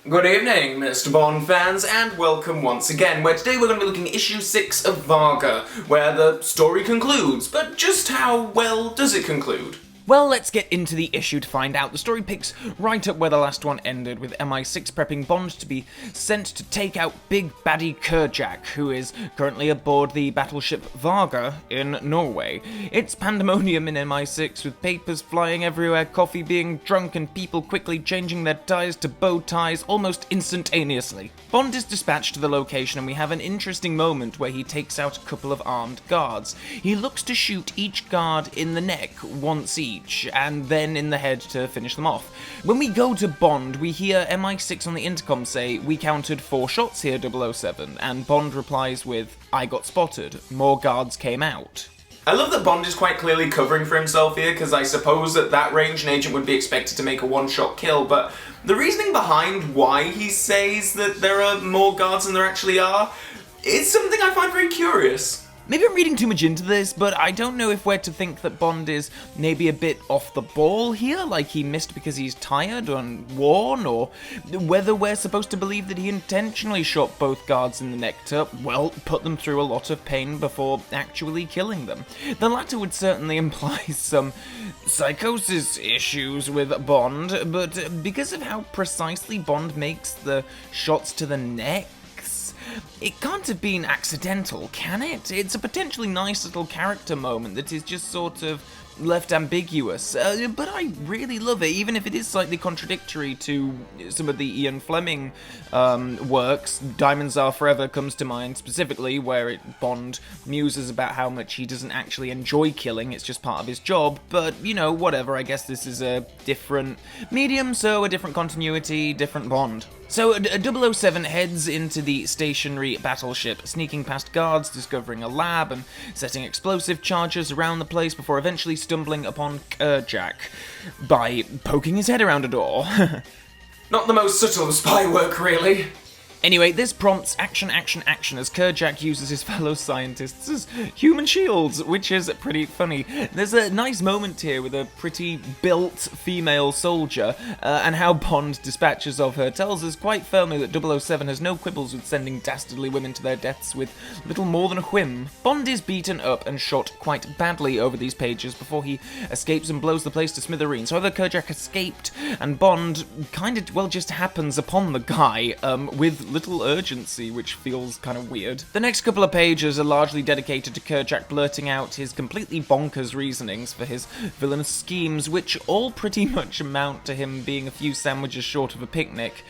Good evening, Mr. Bond fans, and welcome once again, where today we're going to be looking at issue 6 of VARGR, where the story concludes, but just how well does it conclude? Well, let's get into the issue to find out. The story picks right up where the last one ended, with MI6 prepping Bond to be sent to take out big baddie Kerjak, who is currently aboard the battleship VARGR in Norway. It's pandemonium in MI6, with papers flying everywhere, coffee being drunk, and people quickly changing their ties to bow ties almost instantaneously. Bond is dispatched to the location, and we have an interesting moment where he takes out a couple of armed guards. He looks to shoot each guard in the neck once each, and then in the head to finish them off. When we go to Bond, we hear MI6 on the intercom say, "We counted 4 shots here, 007, and Bond replies with, "I got spotted. More guards came out." I love that Bond is quite clearly covering for himself here, because I suppose at that range an agent would be expected to make a one-shot kill, but the reasoning behind why he says that there are more guards than there actually are is something I find very curious. Maybe I'm reading too much into this, but I don't know if we're to think that Bond is maybe a bit off the ball here, like he missed because he's tired and worn, or whether we're supposed to believe that he intentionally shot both guards in the neck to, well, put them through a lot of pain before actually killing them. The latter would certainly imply some psychosis issues with Bond, but because of how precisely Bond makes the shots to the neck, it can't have been accidental, can it? It's a potentially nice little character moment that is just sort of left ambiguous, but I really love it, even if it is slightly contradictory to some of the Ian Fleming works. Diamonds Are Forever comes to mind specifically, where Bond muses about how much he doesn't actually enjoy killing, it's just part of his job, but, you know, whatever, I guess this is a different medium, so a different continuity, different Bond. So, 007 heads into the stationary battleship, sneaking past guards, discovering a lab, and setting explosive charges around the place before eventually stumbling upon Kerjak by poking his head around a door. Not the most subtle of spy work, really. Anyway, this prompts action as Kerjak uses his fellow scientists as human shields, which is pretty funny. There's a nice moment here with a pretty built female soldier, and how Bond dispatches of her tells us quite firmly that 007 has no quibbles with sending dastardly women to their deaths with little more than a whim. Bond is beaten up and shot quite badly over these pages before he escapes and blows the place to smithereens. However, Kerjak escaped, and Bond kind of, well, just happens upon the guy, with little urgency, which feels kind of weird. The next couple of pages are largely dedicated to Kerjak blurting out his completely bonkers reasonings for his villainous schemes, which all pretty much amount to him being a few sandwiches short of a picnic,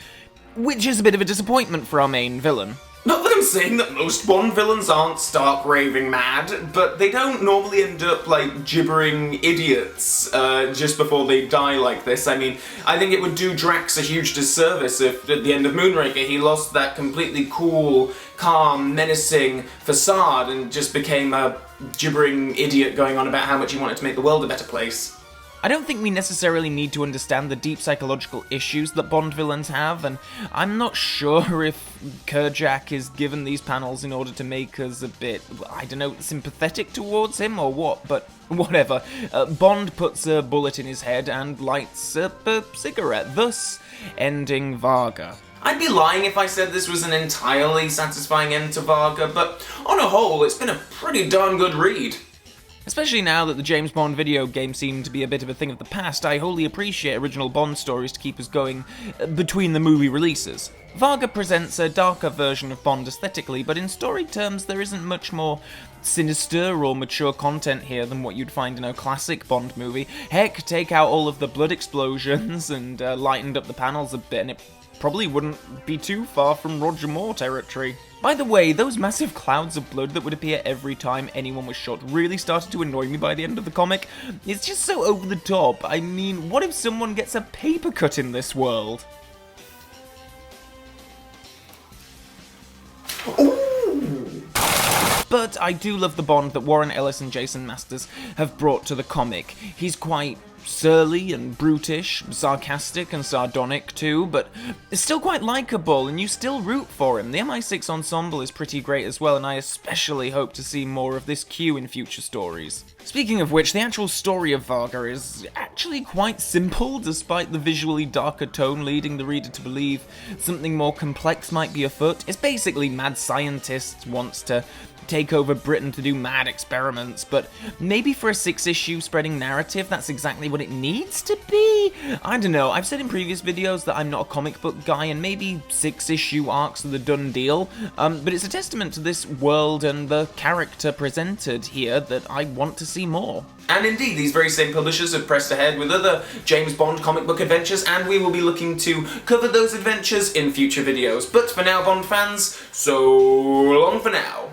which is a bit of a disappointment for our main villain. Not that I'm saying that most Bond villains aren't stark raving mad, but they don't normally end up like gibbering idiots just before they die like this. I mean, I think it would do Drax a huge disservice if at the end of Moonraker he lost that completely cool, calm, menacing facade and just became a gibbering idiot going on about how much he wanted to make the world a better place. I don't think we necessarily need to understand the deep psychological issues that Bond villains have, and I'm not sure if Kerjak is given these panels in order to make us a bit, I don't know, sympathetic towards him or what, but whatever. Bond puts a bullet in his head and lights up a cigarette, thus ending VARGR. I'd be lying if I said this was an entirely satisfying end to VARGR, but on a whole, it's been a pretty darn good read. Especially now that the James Bond video game seemed to be a bit of a thing of the past, I wholly appreciate original Bond stories to keep us going between the movie releases. VARGR presents a darker version of Bond aesthetically, but in story terms there isn't much more sinister or mature content here than what you'd find in a classic Bond movie. Heck, take out all of the blood explosions and lightened up the panels a bit and it probably wouldn't be too far from Roger Moore territory. By the way, those massive clouds of blood that would appear every time anyone was shot really started to annoy me by the end of the comic. It's just so over the top. I mean, what if someone gets a paper cut in this world? But I do love the Bond that Warren Ellis and Jason Masters have brought to the comic. He's quite surly and brutish, sarcastic and sardonic too, but still quite likeable, and you still root for him. The MI6 ensemble is pretty great as well, and I especially hope to see more of this Q in future stories. Speaking of which, the actual story of VARGR is actually quite simple, despite the visually darker tone leading the reader to believe something more complex might be afoot. It's basically mad scientist wants to take over Britain to do mad experiments, but maybe for a 6-issue spreading narrative, that's exactly what it needs to be? I don't know, I've said in previous videos that I'm not a comic book guy, and maybe 6-issue arcs are the done deal, but it's a testament to this world and the character presented here that I want to see more. And indeed, these very same publishers have pressed ahead with other James Bond comic book adventures, and we will be looking to cover those adventures in future videos. But for now, Bond fans, so long for now.